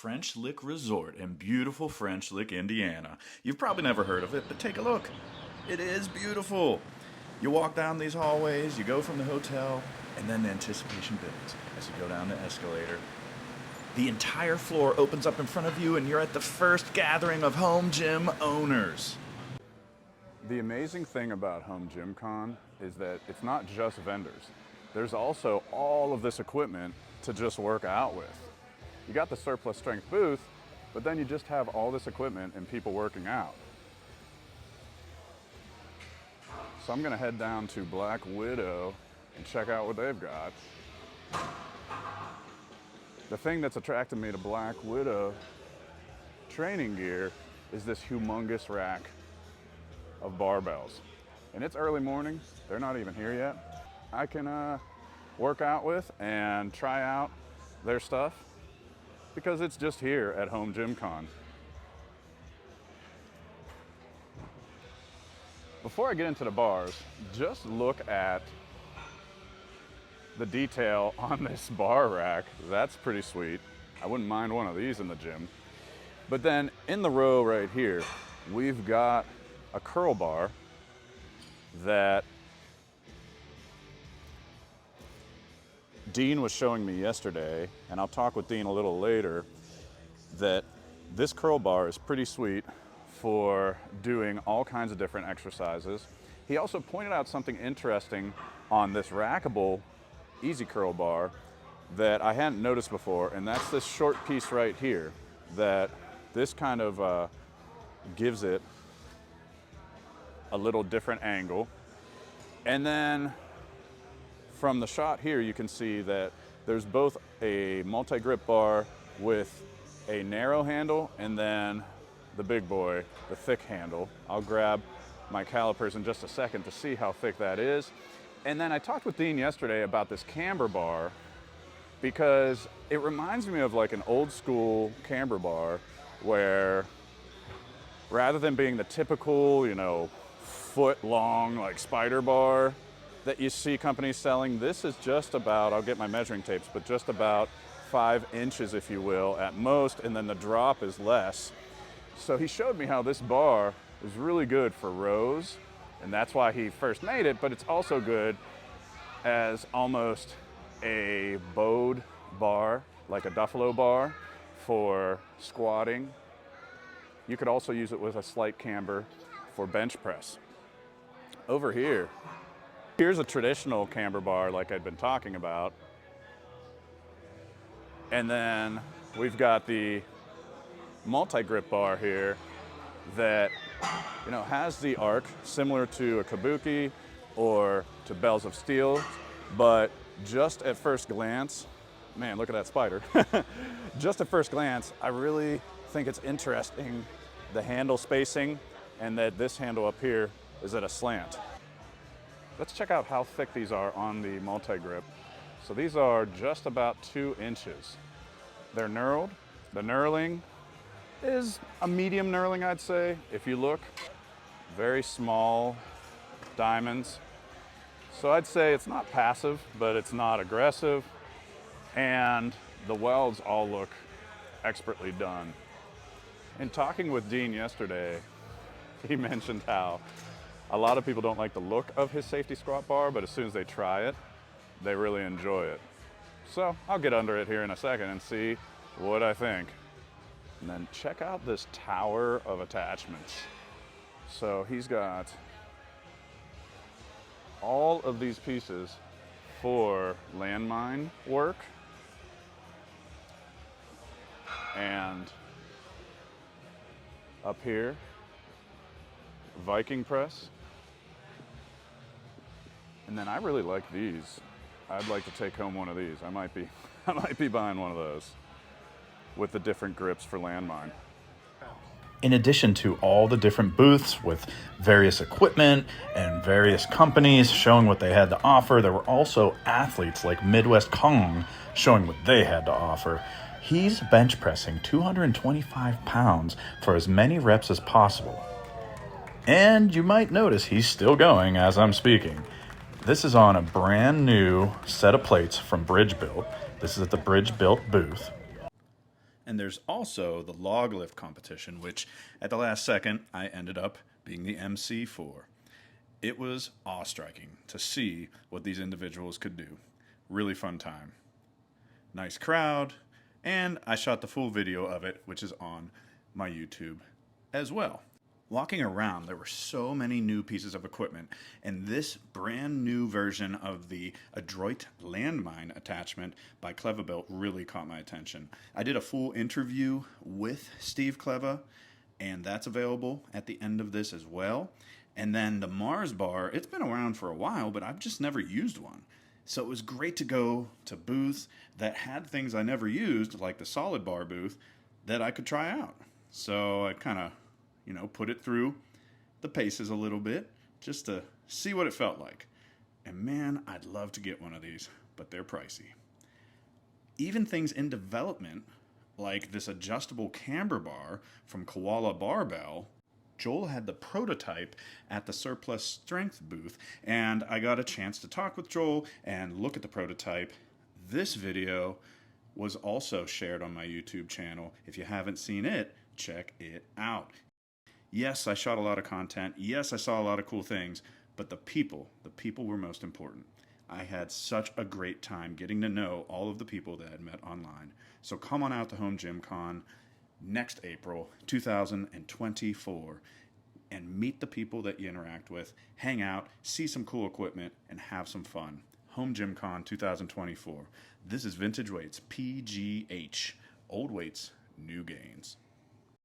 French Lick Resort in beautiful French Lick, Indiana. You've probably never heard of it, but take a look. It is beautiful. You walk down these hallways, you go from the hotel, and then the anticipation builds as you go down the escalator. The entire floor opens up in front of you, and you're at the first gathering of home gym owners. The amazing thing about HomeGymCon is that it's not just vendors. There's also all of this equipment to just work out with. You got the surplus strength booth, but then you just have all this equipment and people working out. So I'm gonna head down to Black Widow and check out what they've got. The thing that's attracted me to Black Widow training gear is this humongous rack of barbells. And it's early morning, they're not even here yet. I can work out with and try out their stuff because it's just here at HomeGymCon. Before I get into the bars, just look at the detail on this bar rack. That's pretty sweet. I wouldn't mind one of these in the gym. But then in the row right here, we've got a curl bar that Dean was showing me yesterday, and I'll talk with Dean a little later, that this curl bar is pretty sweet for doing all kinds of different exercises. He also pointed out something interesting on this rackable easy curl bar that I hadn't noticed before, and that's this short piece right here, that this kind of gives it a little different angle. And then from the shot here, you can see that there's both a multi-grip bar with a narrow handle and then the big boy, the thick handle. I'll grab my calipers in just a second to see how thick that is. And then I talked with Dean yesterday about this camber bar because it reminds me of like an old school camber bar where rather than being the typical, foot long like spider bar that you see companies selling, this is just about, I'll get my measuring tapes, but just about 5 inches, if you will, at most, and then the drop is less. So he showed me how this bar is really good for rows, and that's why he first made it, but it's also good as almost a bowed bar, like a Duffalo bar for squatting. You could also use it with a slight camber for bench press. Over here, here's a traditional camber bar like I'd been talking about. And then we've got the multi-grip bar here that has the arc similar to a kabuki or to bells of steel, but just at first glance, man, look at that spider. Just at first glance, I really think it's interesting, the handle spacing, and that this handle up here is at a slant. Let's check out how thick these are on the multi-grip. So these are just about 2 inches. They're knurled. The knurling is a medium knurling, I'd say. If you look, very small diamonds. So I'd say it's not passive, but it's not aggressive. And the welds all look expertly done. In talking with Dean yesterday, he mentioned how a lot of people don't like the look of his safety squat bar, but as soon as they try it, they really enjoy it. So I'll get under it here in a second and see what I think. And then check out this tower of attachments. So he's got all of these pieces for landmine work and up here, Viking press. And then I really like these. I'd like to take home one of these. I might be buying one of those with the different grips for landmine. In addition to all the different booths with various equipment and various companies showing what they had to offer, there were also athletes like Midwest Kong showing what they had to offer. He's bench pressing 225 pounds for as many reps as possible. And you might notice he's still going as I'm speaking. This is on a brand new set of plates from Bridge Built. This is at the Bridge Built booth. And there's also the log lift competition, which at the last second I ended up being the MC for. It was awe-striking to see what these individuals could do. Really fun time. Nice crowd, and I shot the full video of it, which is on my YouTube as well. Walking around, there were so many new pieces of equipment, and this brand new version of the Adroit landmine attachment by Cleverbuilt really caught my attention. I did a full interview with Steve Cleva, and that's available at the end of this as well. And then the Mars bar, it's been around for a while, but I've just never used one. So it was great to go to booths that had things I never used, like the solid bar booth, that I could try out. So I kind of, put it through the paces a little bit just to see what it felt like. And man, I'd love to get one of these, but they're pricey. Even things in development, like this adjustable camber bar from Koala Barbell, Joel had the prototype at the Surplus Strength booth, and I got a chance to talk with Joel and look at the prototype. This video was also shared on my YouTube channel. If you haven't seen it, check it out. Yes, I shot a lot of content. Yes, I saw a lot of cool things, but the people were most important. I had such a great time getting to know all of the people that I had met online. So come on out to HomeGymCon next April 2024 and meet the people that you interact with, hang out, see some cool equipment, and have some fun. HomeGymCon 2024. This is Vintage Weights, PGH. Old weights, new gains.